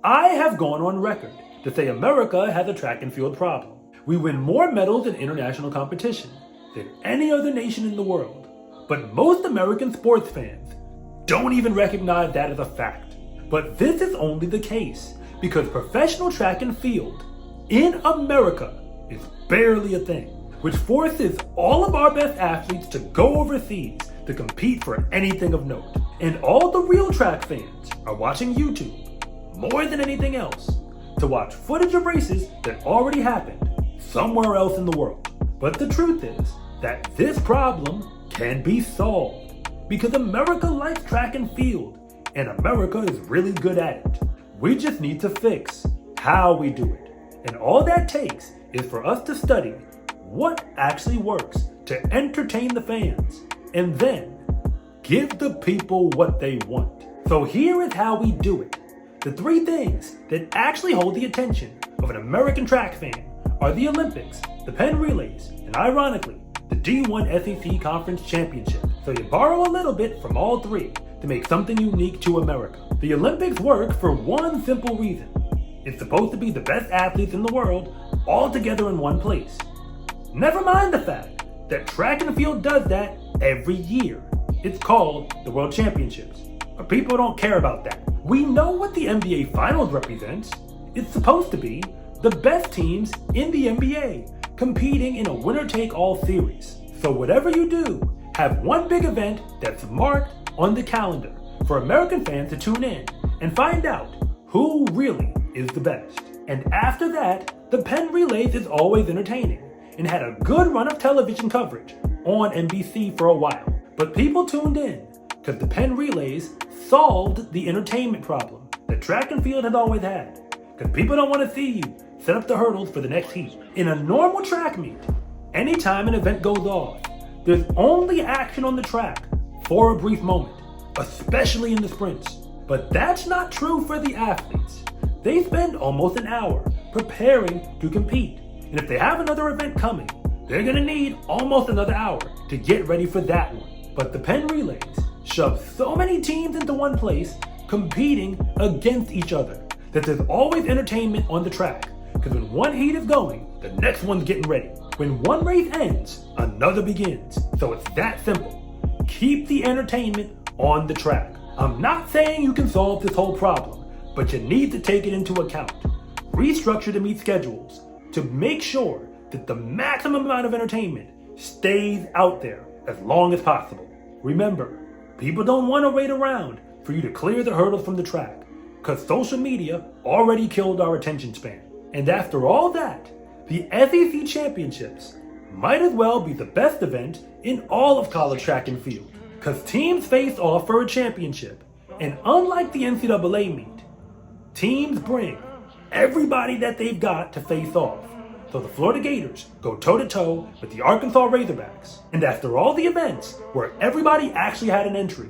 I have gone on record to say America has a track and field problem. We win more medals in international competition than any other nation in the world. But most American sports fans don't even recognize that as a fact. But this is only the case because professional track and field in America is barely a thing, which forces all of our best athletes to go overseas to compete for anything of note. And all the real track fans are watching YouTube more than anything else to watch footage of races that already happened somewhere else in the world. But the truth is that this problem can be solved because America likes track and field and America is really good at it. We just need to fix how we do it. And all that takes is for us to study what actually works to entertain the fans and then give the people what they want. So here is how we do it. The three things that actually hold the attention of an American track fan are the Olympics, the Penn Relays, and ironically, the D1 SEC Conference Championship. So you borrow a little bit from all three to make something unique to America. The Olympics work for one simple reason. It's supposed to be the best athletes in the world all together in one place. Never mind the fact that track and field does that every year. It's called the World Championships. But people don't care about that. We know what the NBA Finals represents. It's supposed to be the best teams in the NBA competing in a winner-take-all series. So whatever you do, have one big event that's marked on the calendar for American fans to tune in and find out who really is the best. And after that, the Penn Relays is always entertaining and had a good run of television coverage on NBC for a while. But people tuned in because the Penn Relays solved the entertainment problem that track and field has always had. Because people don't want to see you set up the hurdles for the next heat. In a normal track meet, anytime an event goes off, there's only action on the track for a brief moment, especially in the sprints. But that's not true for the athletes. They spend almost an hour preparing to compete. And if they have another event coming, they're gonna need almost another hour to get ready for that one. But the Penn Relays shove so many teams into one place competing against each other that there's always entertainment on the track. Because when one heat is going, the next one's getting ready. When one race ends, another begins. So it's that simple. Keep the entertainment on the track. I'm not saying you can solve this whole problem, but you need to take it into account. Restructure the meet schedules to make sure that the maximum amount of entertainment stays out there as long as possible. Remember, people don't want to wait around for you to clear the hurdles from the track, because social media already killed our attention span. And after all that, the SEC Championships might as well be the best event in all of college track and field, because teams face off for a championship, and unlike the NCAA meet, teams bring everybody that they've got to face off. So the Florida Gators go toe-to-toe with the Arkansas Razorbacks. And after all the events where everybody actually had an entry,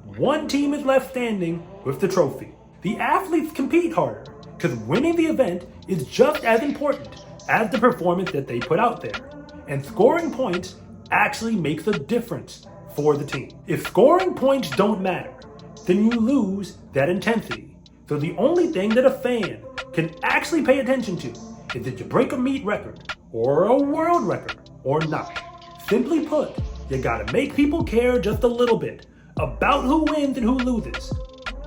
one team is left standing with the trophy. The athletes compete harder because winning the event is just as important as the performance that they put out there. And scoring points actually makes a difference for the team. If scoring points don't matter, then you lose that intensity. So the only thing that a fan can actually pay attention to is that you break a meet record or a world record or not. Simply put, you gotta make people care just a little bit about who wins and who loses,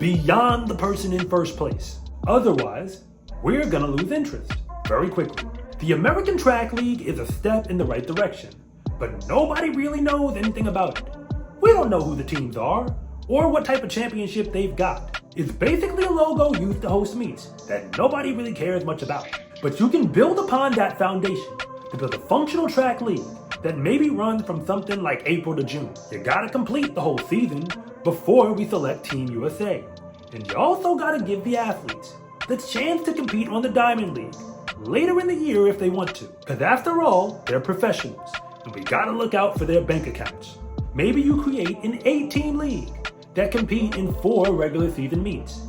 beyond the person in first place. Otherwise, we're gonna lose interest very quickly. The American Track League is a step in the right direction, but nobody really knows anything about it. We don't know who the teams are or what type of championship they've got. It's basically a logo used to host meets that nobody really cares much about. But you can build upon that foundation to build a functional track league that maybe runs from something like April to June. You gotta complete the whole season before we select Team USA. And you also gotta give the athletes the chance to compete on the Diamond League later in the year if they want to. Because after all, they're professionals, and we gotta look out for their bank accounts. Maybe you create an 8-team league that compete in 4 regular season meets.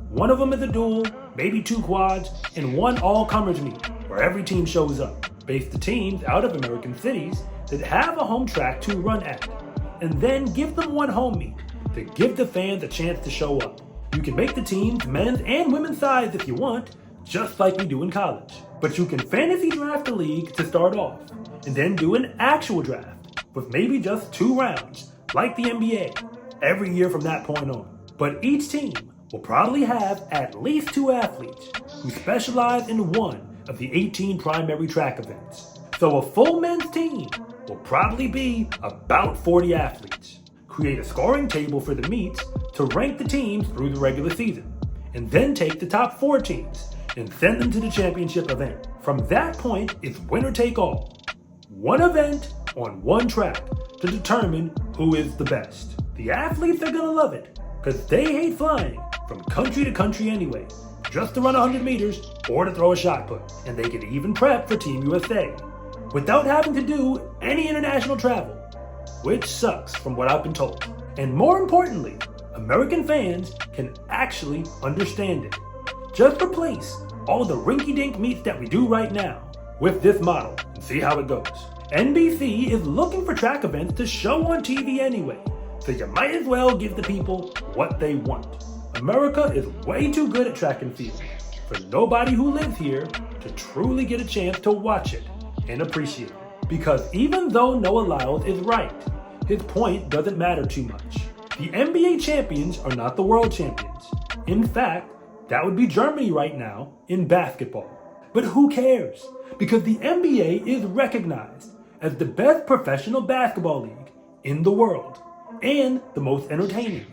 One of them is a duel, maybe 2 quads, and 1 all-comers meet where every team shows up. Base the teams out of American cities that have a home track to run at, and then give them 1 home meet to give the fans a chance to show up. You can make the teams men's and women's sides if you want, just like we do in college. But you can fantasy draft a league to start off, and then do an actual draft with maybe just 2 rounds, like the NBA, every year from that point on. But each team will probably have at least 2 athletes who specialize in one of the 18 primary track events. So a full men's team will probably be about 40 athletes. Create a scoring table for the meets to rank the teams through the regular season, and then take the top 4 teams and send them to the championship event. From that point, it's winner take all. One event on one track to determine who is the best. The athletes are gonna love it, because they hate flying from country to country anyway, just to run 100 meters or to throw a shot put. And they can even prep for Team USA without having to do any international travel, which sucks from what I've been told. And more importantly, American fans can actually understand it. Just replace all the rinky-dink meets that we do right now with this model and see how it goes. NBC is looking for track events to show on TV anyway, so you might as well give the people what they want. America is way too good at track and field for nobody who lives here to truly get a chance to watch it and appreciate it. Because even though Noah Lyles is right, his point doesn't matter too much. The NBA champions are not the world champions. In fact, that would be Germany right now in basketball. But who cares? Because the NBA is recognized as the best professional basketball league in the world and the most entertaining.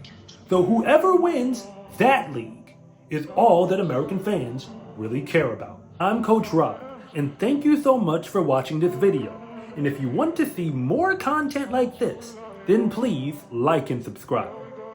So whoever wins that league is all that American fans really care about. I'm Coach Rod, and thank you so much for watching this video. And if you want to see more content like this, then please like and subscribe.